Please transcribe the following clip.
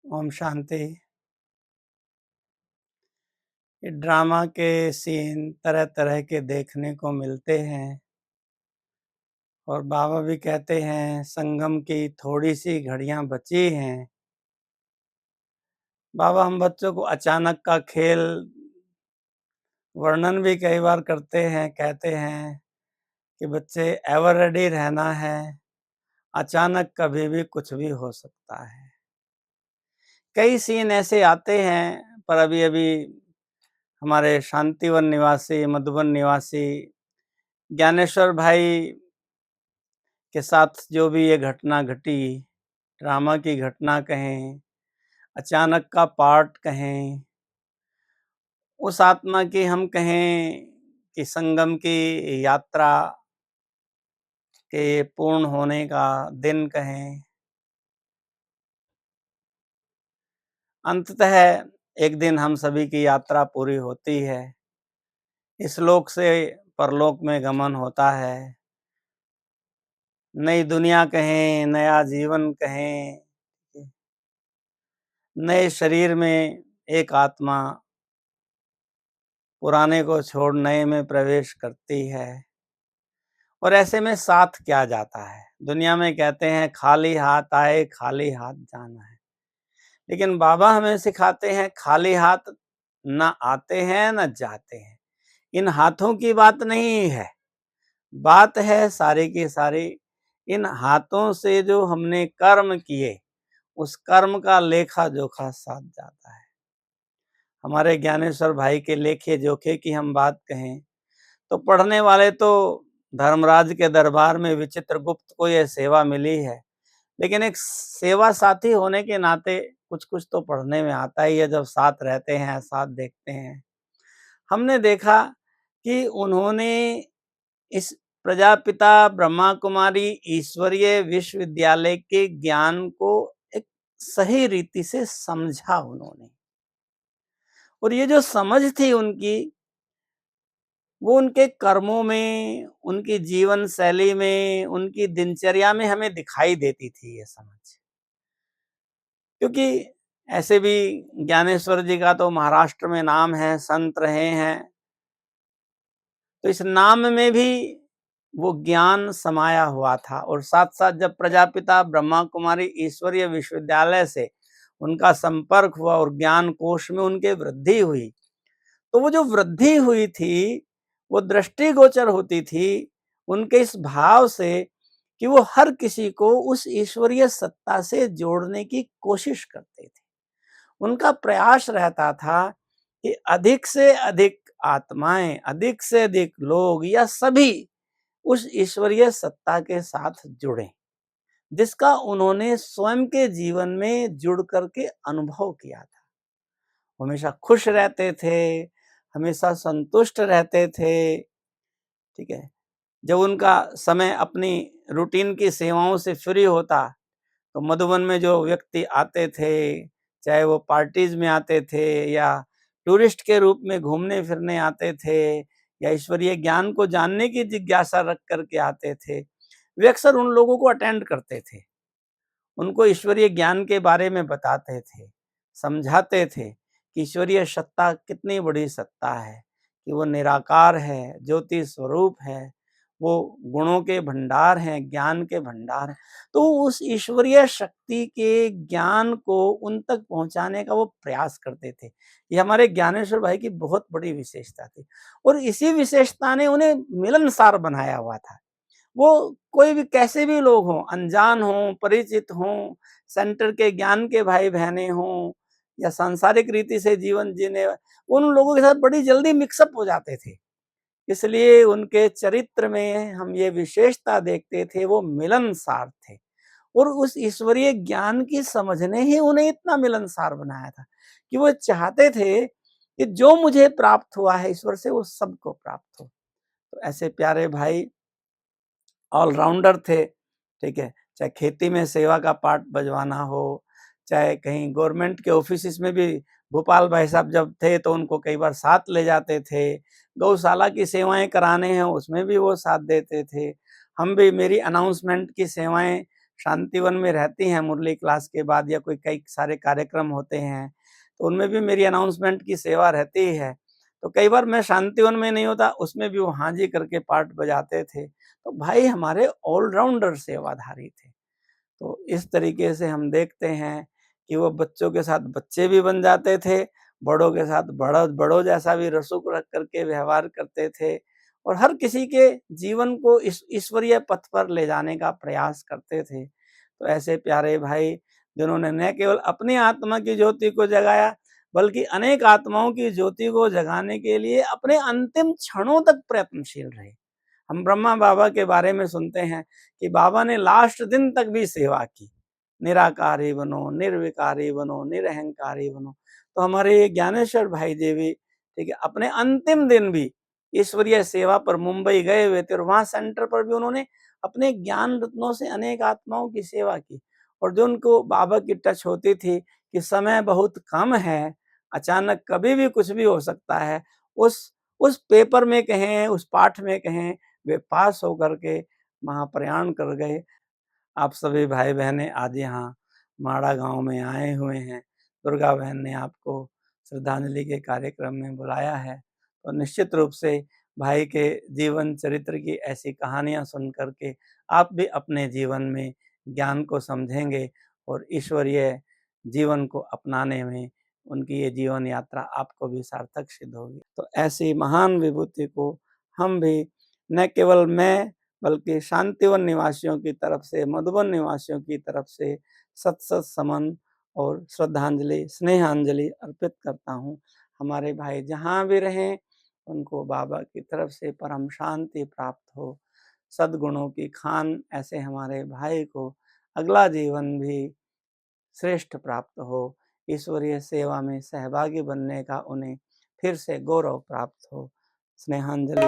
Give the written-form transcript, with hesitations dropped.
ओम शांति। ये ड्रामा के सीन तरह तरह के देखने को मिलते हैं और बाबा भी कहते हैं संगम की थोड़ी सी घड़ियां बची हैं। बाबा हम बच्चों को अचानक का खेल वर्णन भी कई बार करते हैं, कहते हैं कि बच्चे एवर रेडी रहना है, अचानक कभी भी कुछ भी हो सकता है। कई सीन ऐसे आते हैं, पर अभी अभी हमारे शांतिवन निवासी, मधुबन निवासी ज्ञानेश्वर भाई के साथ जो भी ये घटना घटी, ड्रामा की घटना कहें, अचानक का पार्ट कहें, उस आत्मा की हम कहें कि संगम की यात्रा के पूर्ण होने का दिन कहें, अंततः एक दिन हम सभी की यात्रा पूरी होती है, इस लोक से परलोक में गमन होता है, नई दुनिया कहें, नया जीवन कहें, नए शरीर में एक आत्मा पुराने को छोड़ नए में प्रवेश करती है। और ऐसे में साथ क्या जाता है? दुनिया में कहते हैं खाली हाथ आए खाली हाथ जाना है, लेकिन बाबा हमें सिखाते हैं खाली हाथ न आते हैं न जाते हैं। इन हाथों की बात नहीं है, बात है सारी की सारी इन हाथों से जो हमने कर्म किए, उस कर्म का लेखा जोखा साथ जाता है। हमारे ज्ञानेश्वर भाई के लेखे जोखे की हम बात कहें तो पढ़ने वाले तो धर्मराज के दरबार में विचित्रगुप्त को यह सेवा मिली है, लेकिन एक सेवा साथी होने के नाते कुछ कुछ तो पढ़ने में आता ही है। जब साथ रहते हैं, साथ देखते हैं, हमने देखा कि उन्होंने इस प्रजापिता ब्रह्मा कुमारी ईश्वरीय विश्वविद्यालय के ज्ञान को एक सही रीति से समझा उन्होंने, और ये जो समझ थी उनकी, वो उनके कर्मों में, उनकी जीवन शैली में, उनकी दिनचर्या में हमें दिखाई देती थी ये समझ। क्योंकि ऐसे भी ज्ञानेश्वर जी का तो महाराष्ट्र में नाम है, संत रहे हैं, तो इस नाम में भी वो ज्ञान समाया हुआ था। और साथ साथ जब प्रजापिता ब्रह्मा कुमारी ईश्वरीय विश्वविद्यालय से उनका संपर्क हुआ और ज्ञान कोश में उनके वृद्धि हुई, तो वो जो वृद्धि हुई थी वो दृष्टिगोचर होती थी उनके इस भाव से कि वो हर किसी को उस ईश्वरीय सत्ता से जोड़ने की कोशिश करते थे। उनका प्रयास रहता था कि अधिक से अधिक आत्माएं, अधिक से अधिक लोग या सभी उस ईश्वरीय सत्ता के साथ जुड़ें, जिसका उन्होंने स्वयं के जीवन में जुड़ करके अनुभव किया था। हमेशा खुश रहते थे, हमेशा संतुष्ट रहते थे, ठीक है। जब उनका समय अपनी रूटीन की सेवाओं से फ्री होता तो मधुबन में जो व्यक्ति आते थे, चाहे वो पार्टीज में आते थे या टूरिस्ट के रूप में घूमने फिरने आते थे या ईश्वरीय ज्ञान को जानने की जिज्ञासा रख करके आते थे, वे अक्सर उन लोगों को अटेंड करते थे, उनको ईश्वरीय ज्ञान के बारे में बताते थे, समझाते थे कि ईश्वरीय सत्ता कितनी बड़ी सत्ता है, कि वो निराकार है, ज्योति स्वरूप है, वो गुणों के भंडार हैं, ज्ञान के भंडार हैं। तो उस ईश्वरीय शक्ति के ज्ञान को उन तक पहुंचाने का वो प्रयास करते थे। ये हमारे ज्ञानेश्वर भाई की बहुत बड़ी विशेषता थी, और इसी विशेषता ने उन्हें मिलनसार बनाया हुआ था। वो कोई भी कैसे भी लोग हों, अनजान हों, परिचित हों, सेंटर के ज्ञान के भाई बहने हों या सांसारिक रीति से जीवन जीने, उन लोगों के साथ बड़ी जल्दी मिक्सअप हो जाते थे। इसलिए उनके चरित्र में हम ये विशेषता देखते थे, वो मिलनसार थे, और उस ईश्वरीय ज्ञान की समझ ने ही उन्हें इतना मिलनसार बनाया था कि वो चाहते थे कि जो मुझे प्राप्त हुआ है ईश्वर से वो सबको प्राप्त हो। तो ऐसे प्यारे भाई ऑलराउंडर थे, ठीक है। चाहे खेती में सेवा का पार्ट बजवाना हो, चाहे कहीं गवर्नमेंट के ऑफिस में भी भोपाल भाई साहब जब थे तो उनको कई बार साथ ले जाते थे, गौशाला की सेवाएं कराने हैं उसमें भी वो साथ देते थे। हम भी, मेरी अनाउंसमेंट की सेवाएं शांतिवन में रहती हैं मुरली क्लास के बाद या कोई कई सारे कार्यक्रम होते हैं, तो उनमें भी मेरी अनाउंसमेंट की सेवा रहती है। तो कई बार मैं शांतिवन में नहीं होता, उसमें भी वो हाँ जी करके पार्ट बजाते थे। तो भाई हमारे ऑलराउंडर सेवाधारी थे। तो इस तरीके से हम देखते हैं कि वो बच्चों के साथ बच्चे भी बन जाते थे, बड़ों के साथ बड़ों जैसा भी रसूख रख करके व्यवहार करते थे और हर किसी के जीवन को इस ईश्वरीय पथ पर ले जाने का प्रयास करते थे। तो ऐसे प्यारे भाई जिन्होंने न केवल अपनी आत्मा की ज्योति को जगाया, बल्कि अनेक आत्माओं की ज्योति को जगाने के लिए अपने अंतिम क्षणों तक प्रयत्नशील रहे। हम ब्रह्मा बाबा के बारे में सुनते हैं कि बाबा ने लास्ट दिन तक भी सेवा की। निराकारी बनो, निर्विकारी बनो, निरहंकारी बनो। तो हमारे ये ज्ञानेश्वर भाई जी भी ठीक है, अपने अंतिम दिन भी ईश्वरीय सेवा पर मुंबई गए हुए थे और वहाँ सेंटर पर भी उन्होंने अपने ज्ञान रत्नों से अनेक आत्माओं की सेवा की। और जो उनको बाबा की टच होती थी कि समय बहुत कम है, अचानक कभी भी कुछ भी हो सकता है, उस पेपर में कहें, उस पाठ में कहें, वे पास होकर के महाप्रयाण कर गए। आप सभी भाई बहनें आज यहाँ माड़ा गांव में आए हुए हैं। दुर्गा बहन ने आपको श्रद्धांजलि के कार्यक्रम में बुलाया है, तो निश्चित रूप से भाई के जीवन चरित्र की ऐसी कहानियाँ सुन कर के आप भी अपने जीवन में ज्ञान को समझेंगे और ईश्वरीय जीवन को अपनाने में उनकी ये जीवन यात्रा आपको भी सार्थक सिद्ध होगी। तो ऐसी महान विभूति को हम भी, न केवल मैं, बल्कि शांतिवन निवासियों की तरफ से, मधुबन निवासियों की तरफ से सत सत समन और श्रद्धांजलि, स्नेहांजलि अर्पित करता हूँ। हमारे भाई जहाँ भी रहें, उनको बाबा की तरफ से परम शांति प्राप्त हो, सद्गुणों की खान ऐसे हमारे भाई को अगला जीवन भी श्रेष्ठ प्राप्त हो, ईश्वरीय सेवा में सहभागी बनने का उन्हें फिर से गौरव प्राप्त हो। स्नेहांजलि।